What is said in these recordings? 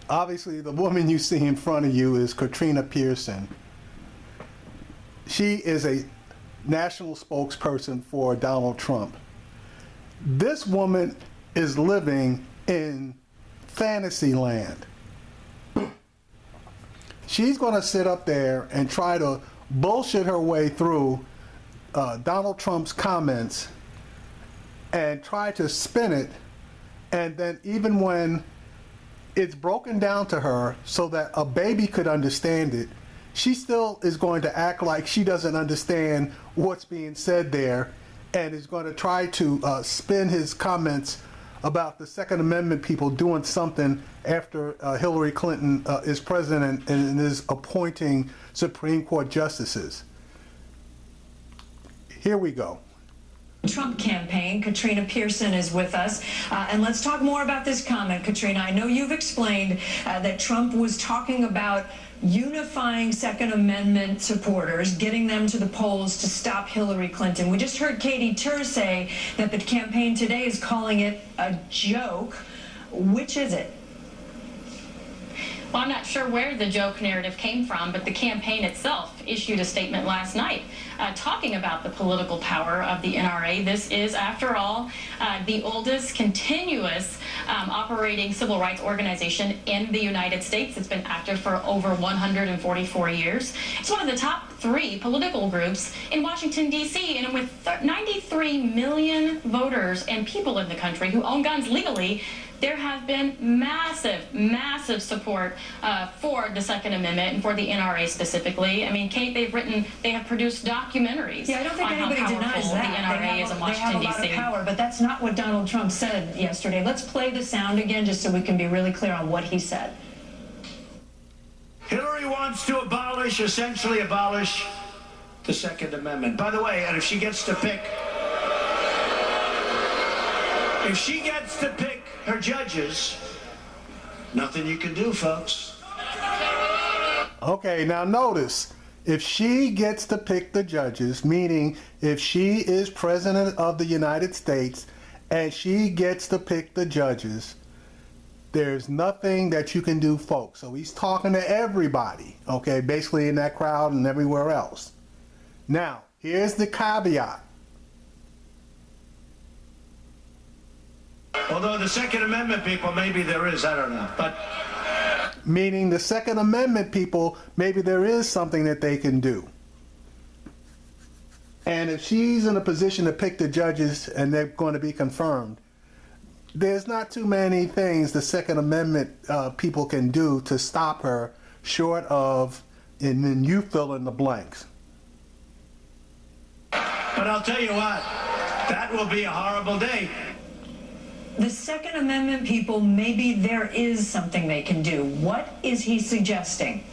Obviously, the woman you see in front of you is Katrina Pierson. She is a national spokesperson for Donald Trump. This woman is living in fantasy land. She's going to sit up there and try to bullshit her way through Donald Trump's comments and try to spin it, and then even when it's broken down to her so that a baby could understand it, she still is going to act like she doesn't understand what's being said there, and is going to try to spin his comments about the Second Amendment people doing something after Hillary Clinton is president and is appointing Supreme Court justices. Here we go. Trump campaign. Katrina Pierson is with us. And let's talk more about this comment, Katrina. I know you've explained that Trump was talking about unifying Second Amendment supporters, getting them to the polls to stop Hillary Clinton. We just heard Katie Tur say that the campaign today is calling it a joke. Which is it? Well, I'm not sure where the joke narrative came from, but the campaign itself issued a statement last night talking about the political power of the NRA. This is, after all, the oldest continuous operating civil rights organization in the United States. It's been active for over 144 years. It's one of the top 3 political groups in Washington, D.C., and with 93 million voters and people in the country who own guns legally, there have been massive support for the Second Amendment and for the NRA specifically. I mean, Kate, they have produced documentaries. Yeah, I don't think on anybody how powerful denies that. the NRA is in Washington, D.C. They have a lot of power, but that's not what Donald Trump said yesterday. Let's play the sound again just so we can be really clear on what he said. Hillary wants to essentially abolish the Second Amendment. By the way, and if she gets to pick her judges, nothing you can do, folks. Okay, now notice, if she gets to pick the judges, meaning if she is president of the United States and she gets to pick the judges, there's nothing that you can do, folks. So he's talking to everybody, okay, basically in that crowd and everywhere else. Now, here's the caveat. Although the Second Amendment people, maybe there is, I don't know. But meaning the Second Amendment people, maybe there is something that they can do. And if she's in a position to pick the judges and they're going to be confirmed, there's not too many things the Second Amendment people can do to stop her, short of, and then you fill in the blanks. But I'll tell you what, that will be a horrible day. The Second Amendment people, maybe there is something they can do. What is he suggesting?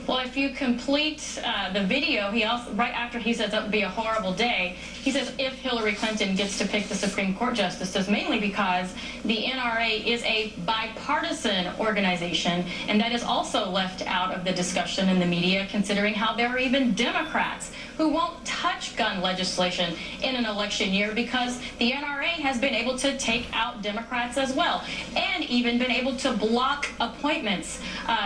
Well, if you complete the video, he also, right after he says that would be a horrible day, he says if Hillary Clinton gets to pick the Supreme Court justices, mainly because the NRA is a bipartisan organization, and that is also left out of the discussion in the media, considering how there are even Democrats who won't touch gun legislation in an election year because the NRA has been able to take out Democrats as well, and even been able to block appointments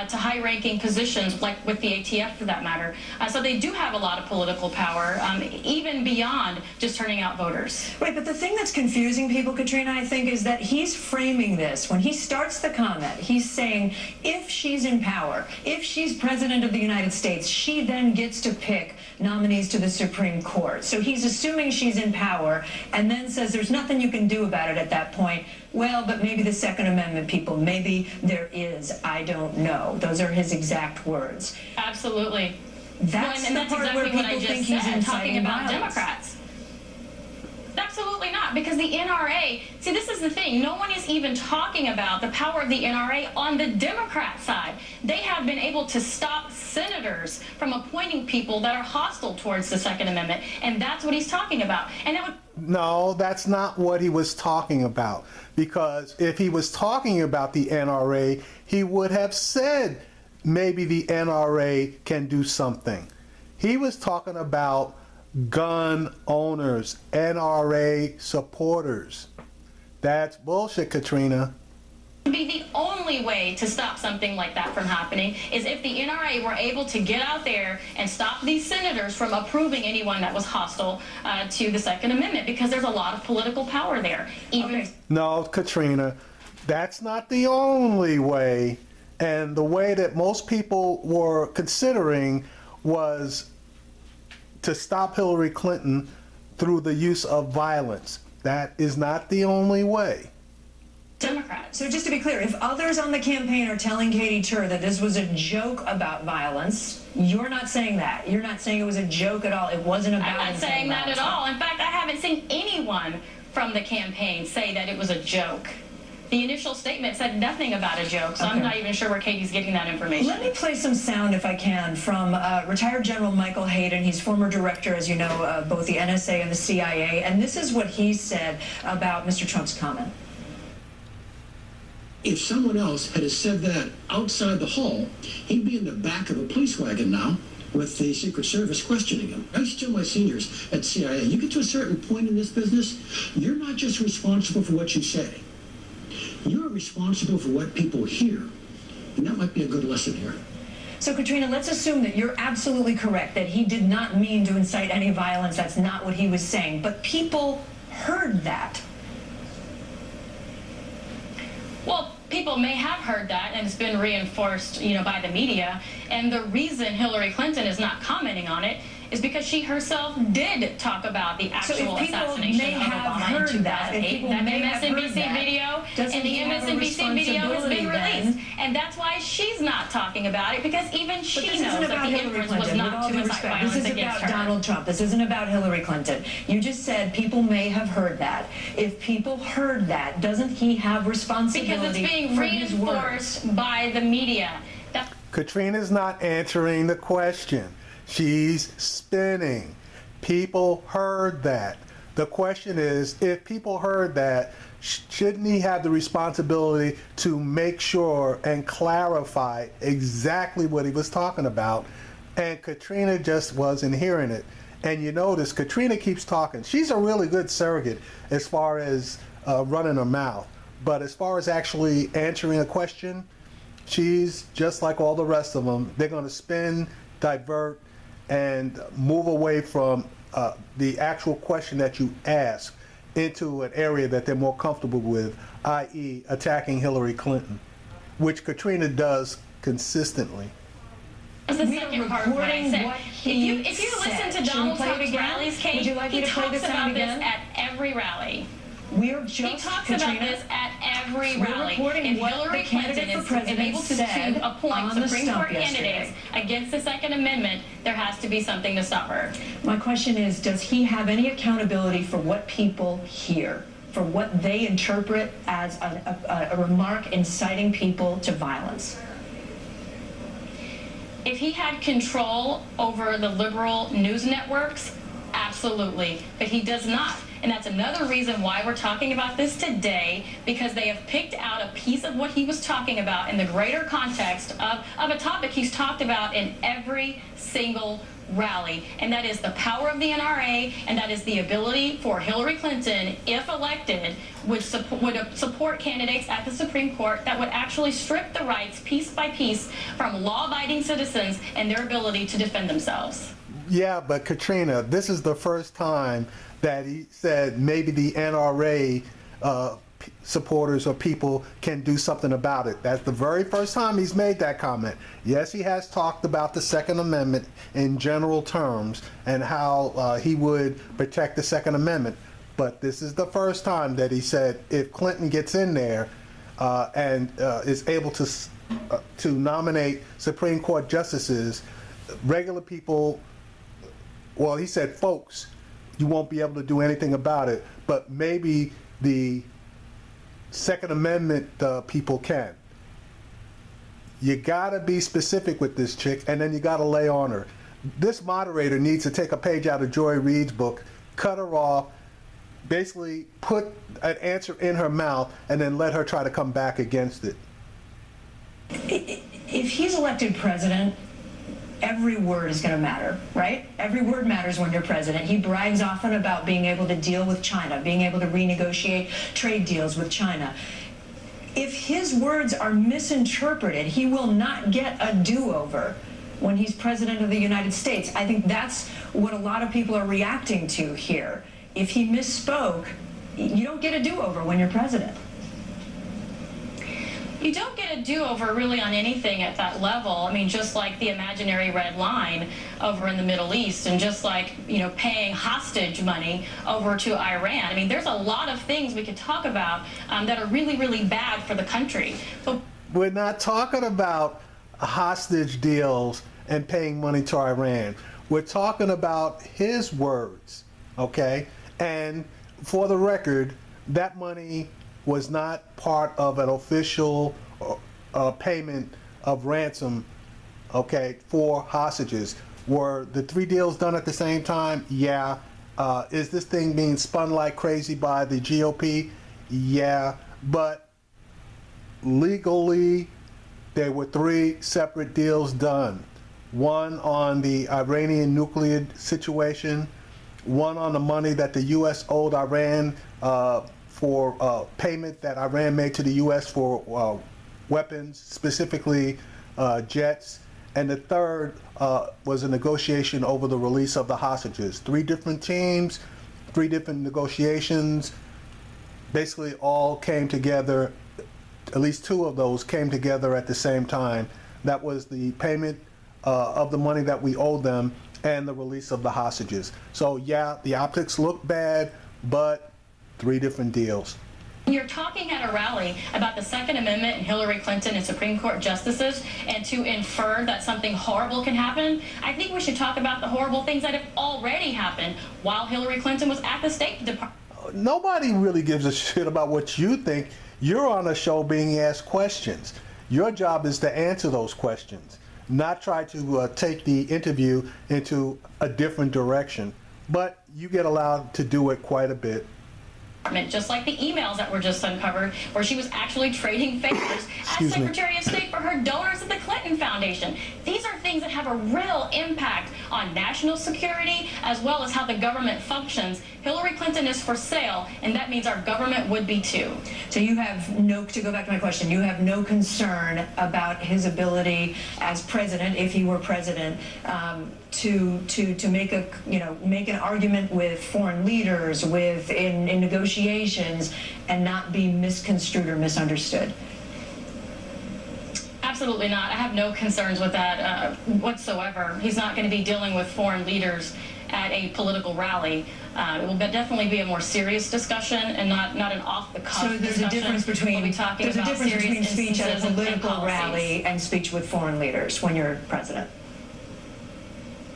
to high-ranking positions, like with the ATF for that matter. So they do have a lot of political power, even beyond just turning out voters. Right, but the thing that's confusing people, Katrina, I think, is that he's framing this. When he starts the comment, he's saying, if she's in power, if she's president of the United States, she then gets to pick nominees to the Supreme Court. So he's assuming she's in power, and then says there's nothing you can do about it at that point. Well, but maybe the Second Amendment people, maybe there is, I don't know. Those are his exact words. Absolutely. That's the that's part exactly where what I people just think said, he's talking inciting about violence. Democrats. Absolutely not, because the NRA, see, this is the thing, no one is even talking about the power of the NRA on the Democrat side. They have been able to stop senators from appointing people that are hostile towards the Second Amendment, and that's what he's talking about. And that would... No, that's not what he was talking about, because if he was talking about the NRA, he would have said maybe the NRA can do something. He was talking about gun owners, NRA supporters. That's bullshit, Katrina. Be be the only way to stop something like that from happening is if the NRA were able to get out there and stop these senators from approving anyone that was hostile to the Second Amendment, because there's a lot of political power there. No, Katrina, that's not the only way. And the way that most people were considering was to stop Hillary Clinton through the use of violence. That is not the only way. Democrats. So just to be clear, if others on the campaign are telling Katie Tur that this was a joke about violence, you're not saying that. You're not saying it was a joke at all. It wasn't about. I'm not saying that at all. In fact, I haven't seen anyone from the campaign say that it was a joke. The initial statement said nothing about a joke, so I'm not even sure where Katie's getting that information. Let me play some sound, if I can, from retired General Michael Hayden. He's former director, as you know, both the NSA and the CIA, and this is what he said about Mr. Trump's comment. If someone else had said that outside the hall, he'd be in the back of a police wagon now with the Secret Service questioning him. I used to tell my seniors at CIA, you get to a certain point in this business, you're not just responsible for what you say. You're responsible for what people hear. And that might be a good lesson here. So, Katrina, let's assume that you're absolutely correct, that he did not mean to incite any violence. That's not what he was saying. But people heard that. Well, people may have heard that, and it's been reinforced, by the media. And the reason Hillary Clinton is not commenting on it is because she herself did talk about the actual assassination of Obama in 2008. That MSNBC video and the MSNBC video has been released. And that's why she's not talking about it, because even she knows that the inference was not to incite violence against her. This is about Donald Trump. This isn't about Hillary Clinton. You just said people may have heard that. If people heard that, doesn't he have responsibility? Because it's being reinforced by the media. Katrina's not answering the question. She's spinning. People heard that. The question is, if people heard that, shouldn't he have the responsibility to make sure and clarify exactly what he was talking about? And Katrina just wasn't hearing it. And you notice Katrina keeps talking. She's a really good surrogate as far as running her mouth. But as far as actually answering a question, she's just like all the rest of them. They're going to spin, divert, and move away from the actual question that you ask into an area that they're more comfortable with, i.e. attacking Hillary Clinton, which Katrina does consistently. That's the second part of what I said. If you listen to Donald Trump's rallies, Kate, he talks about this at every rally. He talks about this at every rally. If Hillary Clinton is able to appoint Supreme Court candidates against the Second Amendment, there has to be something to stop her. My question is, does he have any accountability for what people hear, for what they interpret as a remark inciting people to violence? If he had control over the liberal news networks, absolutely, but he does not. And that's another reason why we're talking about this today, because they have picked out a piece of what he was talking about in the greater context of a topic he's talked about in every single rally, and that is the power of the NRA, and that is the ability for Hillary Clinton, if elected, would support candidates at the Supreme Court that would actually strip the rights piece by piece from law-abiding citizens and their ability to defend themselves. Yeah, but Katrina, this is the first time that he said maybe the NRA supporters or people can do something about it. That's the very first time he's made that comment. Yes, he has talked about the Second Amendment in general terms and how he would protect the Second Amendment. But this is the first time that he said if Clinton gets in there and is able to nominate Supreme Court justices, regular people, well, he said, folks, you won't be able to do anything about it, but maybe the Second Amendment people can. You gotta be specific with this chick, and then you gotta lay on her. This moderator needs to take a page out of Joy Reid's book, cut her off, basically put an answer in her mouth, and then let her try to come back against it. If he's elected president, every word is going to matter, right? Every word matters when you're president. He brags often about being able to deal with China, being able to renegotiate trade deals with China. if his words are misinterpreted, he will not get a do-over when he's president of the United States. I think that's what a lot of people are reacting to here. If he misspoke, you don't get a do-over when you're president. You don't get a do-over really on anything at that level. I mean, just like the imaginary red line over in the Middle East, and just like, you know, paying hostage money over to Iran. I mean, there's a lot of things we could talk about that are really, really bad for the country. But we're not talking about hostage deals and paying money to Iran. We're talking about his words, okay? And for the record, that money was not part of an official payment of ransom, okay, for hostages. Were the 3 deals done at the same time? Yeah. Is this thing being spun like crazy by the GOP? Yeah. But legally, there were 3 separate deals done. One on the Iranian nuclear situation, one on the money that the U.S. owed Iran for payment that Iran made to the U.S. for weapons, specifically jets, and the third was a negotiation over the release of the hostages. 3 different teams, 3 different negotiations, basically all came together, at least 2 of those came together at the same time. That was the payment of the money that we owed them and the release of the hostages. So yeah, the optics look bad, but 3 different deals. You're talking at a rally about the Second Amendment and Hillary Clinton and Supreme Court justices, and to infer that something horrible can happen, I think we should talk about the horrible things that have already happened while Hillary Clinton was at the State Department. Nobody really gives a shit about what you think. You're on a show being asked questions. Your job is to answer those questions, not try to take the interview into a different direction. But you get allowed to do it quite a bit. Just like the emails that were just uncovered, where she was actually trading favors as Secretary of State for her donors at the Clinton Foundation. These are things that have a real impact on national security as well as how the government functions. Hillary Clinton is for sale, and that means our government would be too. So you have no, to go back to my question, you have no concern about his ability as president, if he were president, to make a, you know, make an argument with foreign leaders, with in negotiations, and not be misconstrued or misunderstood? Absolutely not. I have no concerns with that whatsoever. He's not going to be dealing with foreign leaders at a political rally. It will definitely be a more serious discussion and not an off-the-cuff discussion. So there's a difference between speech at a political rally and speech with foreign leaders when you're president.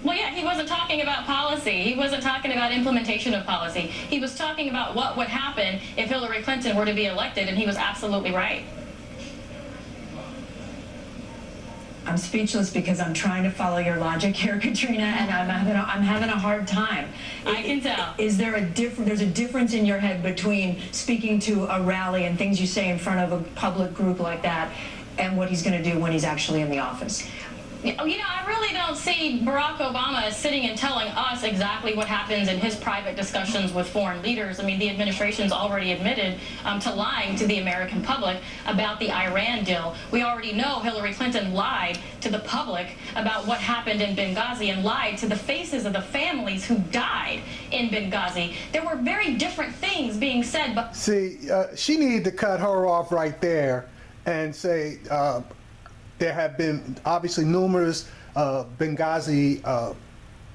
Well, yeah, he wasn't talking about policy. He wasn't talking about implementation of policy. He was talking about what would happen if Hillary Clinton were to be elected, and he was absolutely right. I'm speechless because I'm trying to follow your logic here, Katrina, and I'm having a hard time. I can tell. Is there there's a difference in your head between speaking to a rally and things you say in front of a public group like that and what he's going to do when he's actually in the office? You know, I really don't see Barack Obama sitting and telling us exactly what happens in his private discussions with foreign leaders. I mean, the administration's already admitted to lying to the American public about the Iran deal. We already know Hillary Clinton lied to the public about what happened in Benghazi and lied to the faces of the families who died in Benghazi. There were very different things being said. But see, she needed to cut her off right there and say, there have been obviously numerous Benghazi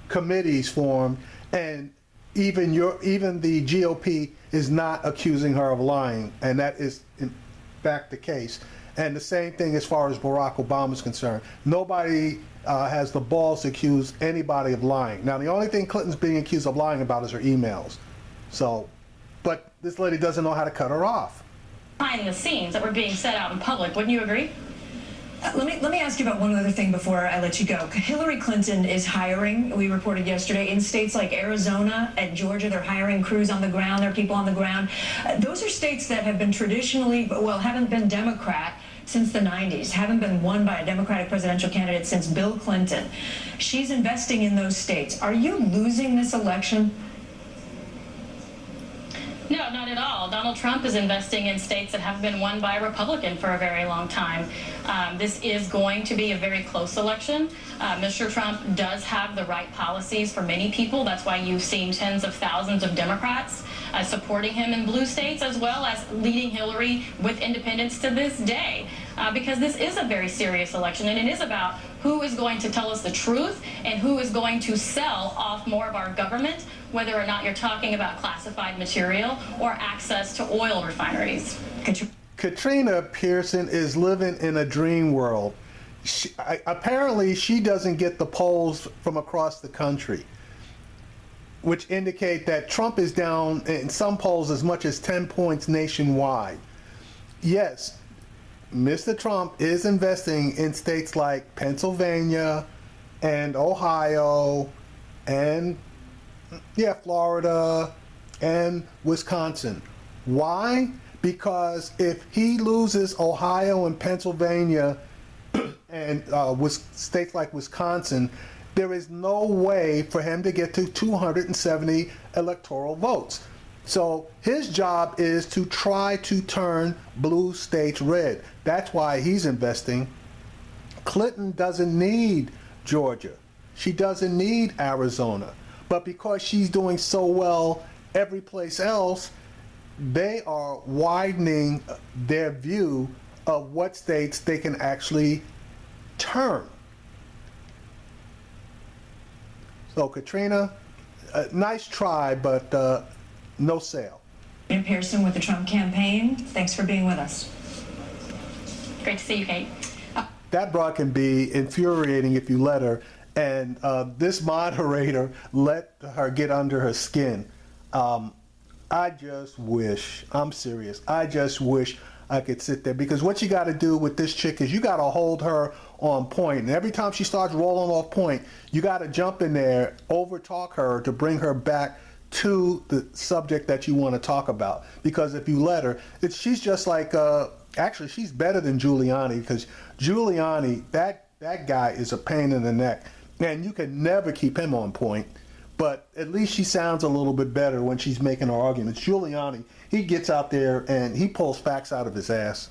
committees formed, and even the GOP is not accusing her of lying, and that is in fact the case. And the same thing as far as Barack Obama is concerned. Nobody has the balls to accuse anybody of lying. Now, the only thing Clinton's being accused of lying about is her emails. So, but this lady doesn't know how to cut her off. Behind the scenes that were being said out in public, wouldn't you agree? Let me ask you about one other thing before I let you go. Hillary Clinton is hiring, we reported yesterday, in states like Arizona and Georgia. They're hiring crews on the ground. There are people on the ground. Those are states that have been traditionally, well, haven't been Democrat since the 90s, haven't been won by a Democratic presidential candidate since Bill Clinton. She's investing in those states. Are you losing this election? No, not at all. Donald Trump is investing in states that have been won by a Republican for a very long time. This is going to be a very close election. Mr. Trump does have the right policies for many people. That's why you've seen tens of thousands of Democrats supporting him in blue states, as well as leading Hillary with independents to this day. Because this is a very serious election, and it is about who is going to tell us the truth and who is going to sell off more of our government, whether or not you're talking about classified material or access to oil refineries. Katrina Pierson is living in a dream world. Apparently, she doesn't get the polls from across the country, which indicate that Trump is down in some polls as much as 10 points nationwide. Yes, Mr. Trump is investing in states like Pennsylvania and Ohio and Florida and Wisconsin. Why? Because if he loses Ohio and Pennsylvania and states like Wisconsin, there is no way for him to get to 270 electoral votes. So his job is to try to turn blue states red. That's why he's investing. Clinton doesn't need Georgia. She doesn't need Arizona. But because she's doing so well every place else, they are widening their view of what states they can actually turn. So Katrina, nice try, but no sale. Pierson with the Trump campaign, thanks for being with us. Great to see you, Kate. That broad can be infuriating if you let her, and this moderator let her get under her skin. I just wish, I'm serious, I just wish I could sit there, because what you got to do with this chick is you got to hold her on point, and every time she starts rolling off point, you got to jump in there, over talk her to bring her back to the subject that you want to talk about. Because if you let her, she's just like, actually she's better than Giuliani, because Giuliani, that guy is a pain in the neck, and you can never keep him on point. But at least she sounds a little bit better when she's making her arguments. Giuliani, he gets out there and he pulls facts out of his ass.